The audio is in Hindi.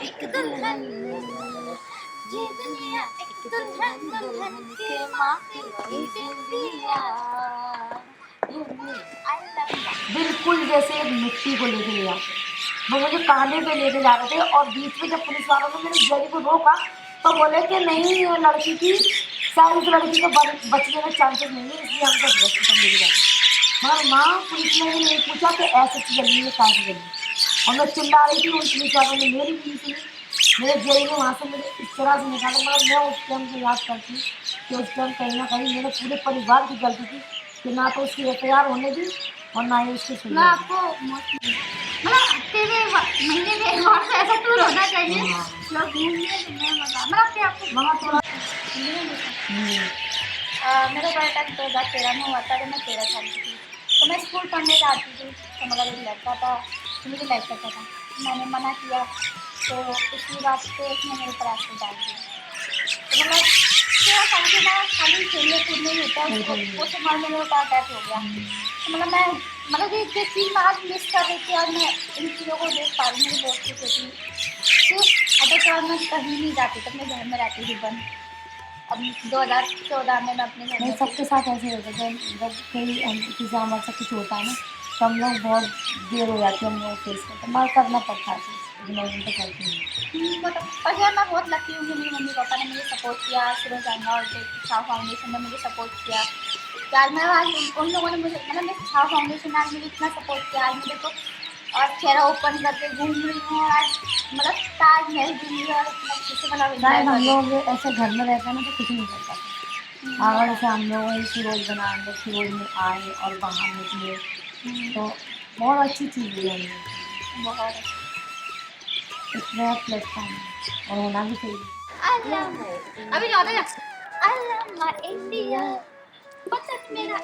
एक दुल्हन, ये दुनिया एक दुल्हन, दुल्हन के माथे की बिंदिया। बिल्कुल जैसे एक मिट्टी को लेके गया, वो मुझे कांधे पे लेके जा रहे थे और बीच में जब पुलिस वालों ने मेरे जरी को रोका तो बोले कि नहीं, ये लड़की की शायद इस लड़की को बचने में चांसेस नहीं है, इसलिए हमको हॉस्पिटल लेके जाए। मगर माँ पुलिस ने भी नहीं पूछा कि ऐसे चली है कहाँ से चली, और मैं चिल्ला रही थी, उन पुलिस वालों ने मेरी भी सुनी, मेरे जेल में वहाँ से मुझे इस तरह से निकाला। मगर मैं उस टाइम को याद करती कि उस टाइम कहीं ना कहीं मेरे पूरे परिवार की गलती थी कि ना तो उसकी एफआईआर होने दी और ना ही उसकी सुनवाई। मैं आपको मतलब हफ्ते में महीने में एक बार तो ऐसा टूर होना चाहिए, लोग घूमने फिरने मजा। मतलब अपने आपको वहाँ थोड़ा मेरा बर्थ 2013 में हुआ था जब मैं 13 साल की थी। तो मैं स्कूल पढ़ने जाती थी, तो मगर एक लड़का था तो मुझे लाइक करता था, मैंने मना किया तो उसकी बात पे उसने मेरे ऊपर एक्शन डाल दिया। तो मतलब 13 साल के बाद खाली खेलने कूदने ही होता है, उसको समाज में मेरे ऊपर अटैच हो गया। तो मतलब मैं मतलब ये चीज़ मैं आज मिस कर रही थी और मैं इन चीज़ों को देख पा रही हूँ। मेरी बहुत खुश होती कि अगर तो मैं कहीं नहीं जाती तो अपने घर में रहती थी बंद। अब 2014 में मैं अपने घर नहीं, में सबके साथ ऐसे होता है। जब कोई किसी हमारे साथ कुछ होता है ना तो हम लोग बहुत देर हो जाती है हम लोग फेस करते हैं, मगर करना पड़ता है, इग्नोर तो करती हूँ। मतलब और यार मैं बहुत लकी हूँ कि मेरी मम्मी पापा ने मुझे सपोर्ट किया, सूरज गंगा और छाव फाउंडेशन ने मुझे सपोर्ट किया। यार मैं आज उन लोगों ने मुझे मतलब मेरे छाव फाउंडेशन ने आज मुझे इतना सपोर्ट किया, आज मुझे तो और चेहरा ओपन करके घूम रही हूँ और आज मतलब ताजमहल भी लिया और इतना अच्छे से मतलब शायद हम लोग ऐसे घर में रहते हैं ना तो कुछ नहीं कर पाते, अगर जैसे हम लोग इसी रोज बनाए, हम लोग की रोज में आए और बाहर निकले तो बहुत अच्छी चीज़ है। हम लोग बहुत इतना प्लेटफॉर्म और होना भी चाहिए। अभी ज़्यादा आई लव माय इंडिया, मतलब मेरा